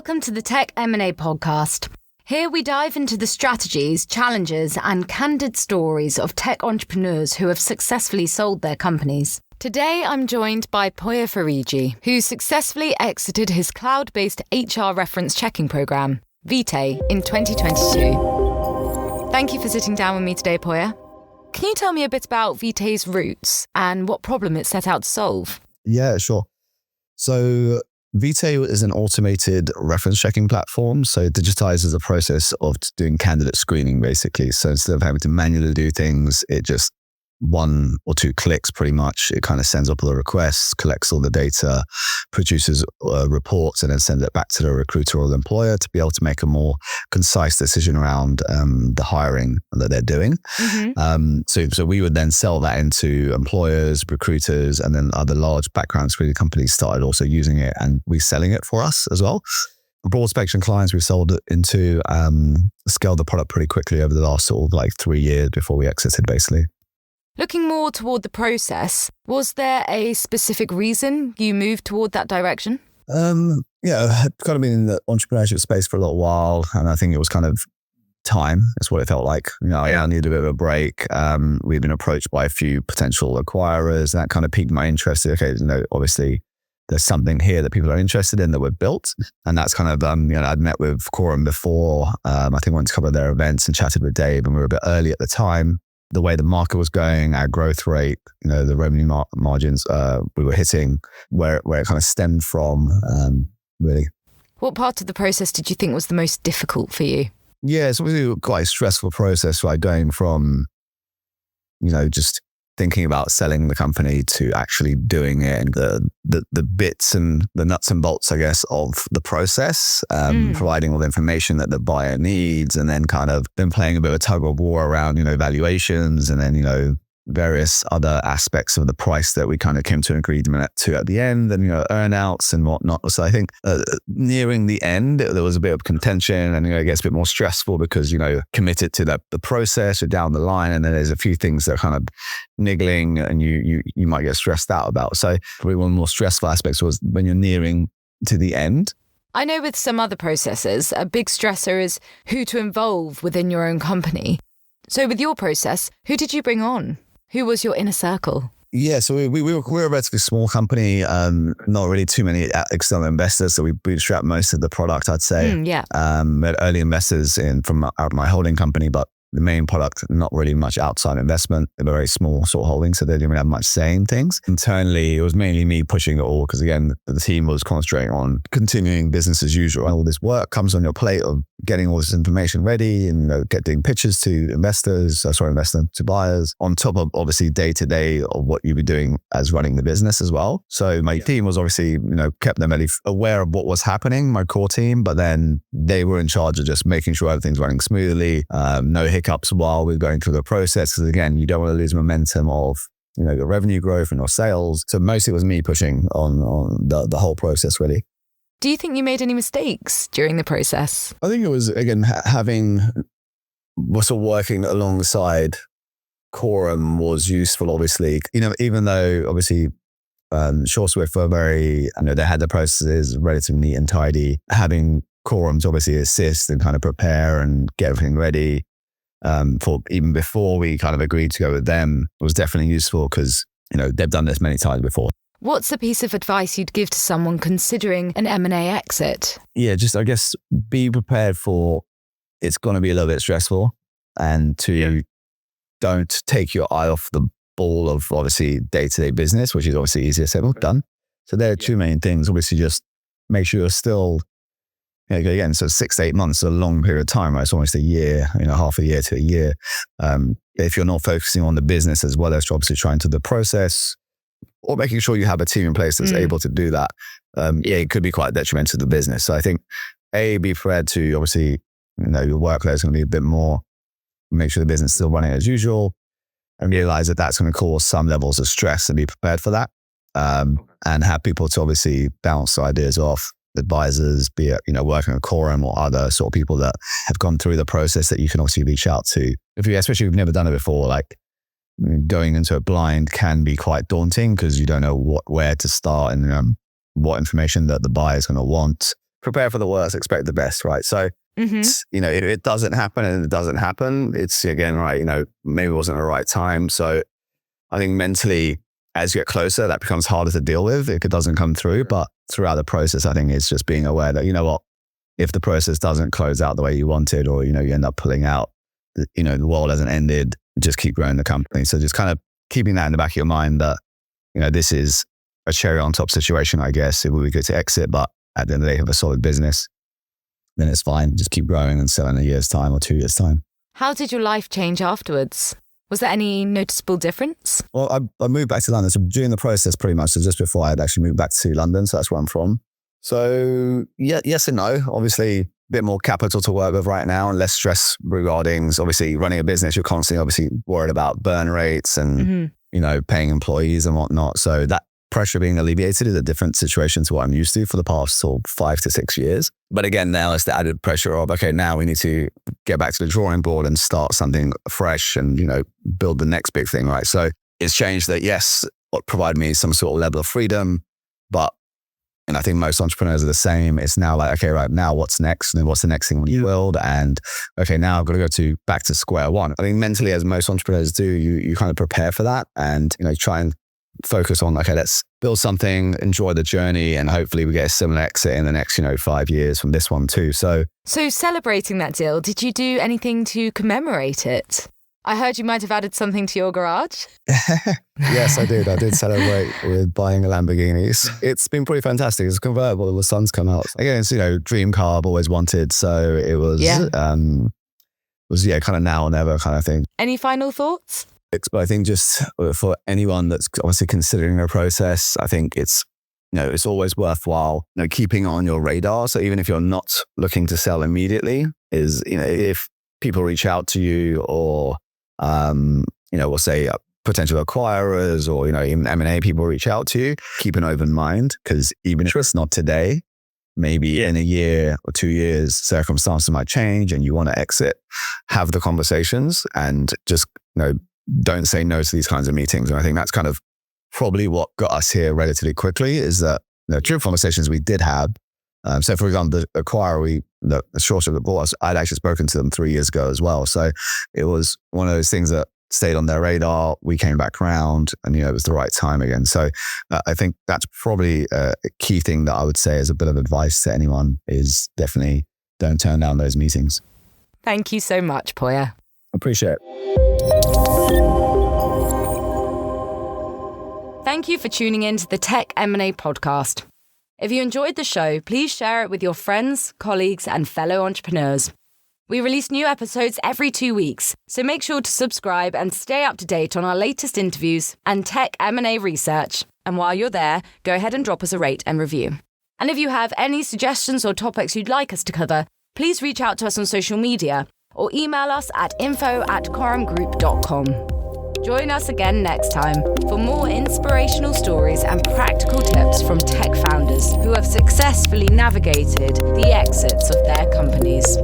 Welcome to the Tech M&A podcast. Here we dive into the strategies, challenges, and candid stories of tech entrepreneurs who have successfully sold their companies. Today, I'm joined by Poya Farighi, who successfully exited his cloud-based HR reference checking program, Vitay, in 2022. Thank you for sitting down with me today, Poya. Can you tell me a bit about Vitay's roots and what problem it set out to solve? Yeah, sure. So Vitay is an automated reference checking platform. So it digitizes the process of doing candidate screening, basically. So instead of having to manually do things, it just one or two clicks pretty much. It kind of sends up all the requests, collects all the data, produces reports, and then sends it back to the recruiter or the employer to be able to make a more concise decision around the hiring that they're doing. So we would then sell that into employers, recruiters, and then other large background screening companies started also using it and reselling it for us as well. A broad spectrum clients we sold it into, scaled the product pretty quickly over the last sort of like 3 years before we exited, basically. Looking more toward the process, was there a specific reason you moved toward that direction? I'd kind of been in the entrepreneurship space for a little while, and I think it was kind of time. That's what it felt like. I needed a bit of a break. We've been approached by a few potential acquirers, and that kind of piqued my interest. Okay, obviously there's something here that people are interested in that we've built, and that's kind of I'd met with Corum before. I think I went to a couple of their events and chatted with Dave, and we were a bit early at the time. The way the market was going, our growth rate, the revenue margins we were hitting, where it kind of stemmed from, really. What part of the process did you think was the most difficult for you? Yeah, it's obviously quite a stressful process, right? Going from, just thinking about selling the company to actually doing it, and the bits and the nuts and bolts, I guess, of the process, providing all the information that the buyer needs, and then kind of been playing a bit of a tug of war around, valuations, and then, various other aspects of the price that we kind of came to an agreement to at the end, and, earnouts and whatnot. So I think nearing the end, there was a bit of contention, and, it gets a bit more stressful because, committed to the process or down the line. And then there's a few things that are kind of niggling and you might get stressed out about. So probably one of the more stressful aspects was when you're nearing to the end. I know with some other processes, a big stressor is who to involve within your own company. So with your process, who did you bring on? Who was your inner circle? Yeah, so we were a relatively small company, not really too many external investors. So we bootstrapped most of the product, I'd say. We had early investors from my holding company, but the main product, not really much outside investment. They were very small sort of holdings, so they didn't really have much say in things. Internally, it was mainly me pushing it all because, again, the team was concentrating on continuing business as usual. And all this work comes on your plate of getting all this information ready and getting pitches to to buyers, on top of obviously day-to-day of what you'd be doing as running the business as well. So my team was obviously, kept them really aware of what was happening, my core team, but then they were in charge of just making sure everything's running smoothly, no hiccups while we're going through the process. Because again, you don't want to lose momentum of your revenue growth and your sales. So mostly it was me pushing on the whole process, really. Do you think you made any mistakes during the process? I think it was, again, sort of working alongside Corum was useful, obviously. Even though obviously SureSwift were very, they had the processes relatively neat and tidy. Having Corum to obviously assist and kind of prepare and get everything ready for even before we kind of agreed to go with them was definitely useful because, they've done this many times before. What's a piece of advice you'd give to someone considering an M&A exit? Yeah, just, I guess, be prepared for it's going to be a little bit stressful, and don't take your eye off the ball of obviously day-to-day business, which is obviously easier said than done. So there are two main things. Obviously, just make sure you're still, again, so 6 to 8 months is a long period of time, right? It's almost a year, half a year to a year. If you're not focusing on the business as well as obviously trying to the process, or making sure you have a team in place that's able to do that, it could be quite detrimental to the business. So I think, be prepared to obviously, your workload is going to be a bit more, make sure the business is still running as usual, and realize that that's going to cause some levels of stress, and be prepared for that. And have people to obviously bounce ideas off, advisors, be it, working at Corum or other sort of people that have gone through the process that you can obviously reach out to. Especially if you've never done it before, like going into a blind can be quite daunting because you don't know where to start and what information that the buyer is going to want. prepare for the worst, expect the best, right? So, if it doesn't happen and it doesn't happen, it's again, right, maybe it wasn't the right time. So I think mentally, as you get closer, that becomes harder to deal with if it doesn't come through. But throughout the process, I think it's just being aware that, if the process doesn't close out the way you wanted, or, you end up pulling out, the world hasn't ended, just keep growing the company. So just kind of keeping that in the back of your mind that, this is a cherry on top situation, I guess. It would be good to exit, but at the end of the day, have a solid business, then it's fine. Just keep growing and sell in a year's time or 2 years' time. How did your life change afterwards? Was there any noticeable difference? Well, I moved back to London. So during the process, pretty much, so just before I had actually moved back to London. So that's where I'm from. So yeah, yes and no. Obviously, a bit more capital to work with right now and less stress regarding, obviously, running a business. You're constantly, obviously, worried about burn rates and, paying employees and whatnot. So that pressure being alleviated is a different situation to what I'm used to for the past sort of 5 to 6 years. But again, now it's the added pressure of, okay, now we need to get back to the drawing board and start something fresh and, build the next big thing, right? So it's changed that, yes, what provided me some sort of level of freedom, but, and I think most entrepreneurs are the same. It's now like, okay, right, now what's next? And what's the next thing we build? And okay, now I've got to go back to square one. I think mentally, as most entrepreneurs do, you kind of prepare for that and, try and focus on, okay, let's build something, enjoy the journey, and hopefully we get a similar exit in the next, 5 years from this one too. So celebrating that deal, did you do anything to commemorate it? I heard you might have added something to your garage. Yes, I did. I did celebrate with buying a Lamborghini. It's been pretty fantastic. It's convertible. The sun's come out. Again, it's, dream car I've always wanted. So it was, kind of now or never kind of thing. Any final thoughts? But I think just for anyone that's obviously considering a process, I think it's, it's always worthwhile, keeping on your radar. So even if you're not looking to sell immediately, if people reach out to you or, we'll say potential acquirers or, even M&A people reach out to you, keep an open mind, because even if it's not today, maybe in a year or 2 years, circumstances might change and you want to exit, have the conversations and just, don't say no to these kinds of meetings. And I think that's kind of probably what got us here relatively quickly is that true conversations we did have. So for example, the acquirer, the short of the boss, I'd actually spoken to them 3 years ago as well. So it was one of those things that stayed on their radar. We came back around and, it was the right time again. So I think that's probably a key thing that I would say as a bit of advice to anyone is definitely don't turn down those meetings. Thank you so much, Poya. Appreciate it. Thank you for tuning in to the Tech M&A podcast. If you enjoyed the show, please share it with your friends, colleagues, and fellow entrepreneurs. We release new episodes every 2 weeks, so make sure to subscribe and stay up to date on our latest interviews and Tech M&A research. And while you're there, go ahead and drop us a rate and review. And if you have any suggestions or topics you'd like us to cover, please reach out to us on social media or email us at info@corumgroup.com. Join us again next time for more inspirational stories and practical tips from tech founders who have successfully navigated the exits of their companies.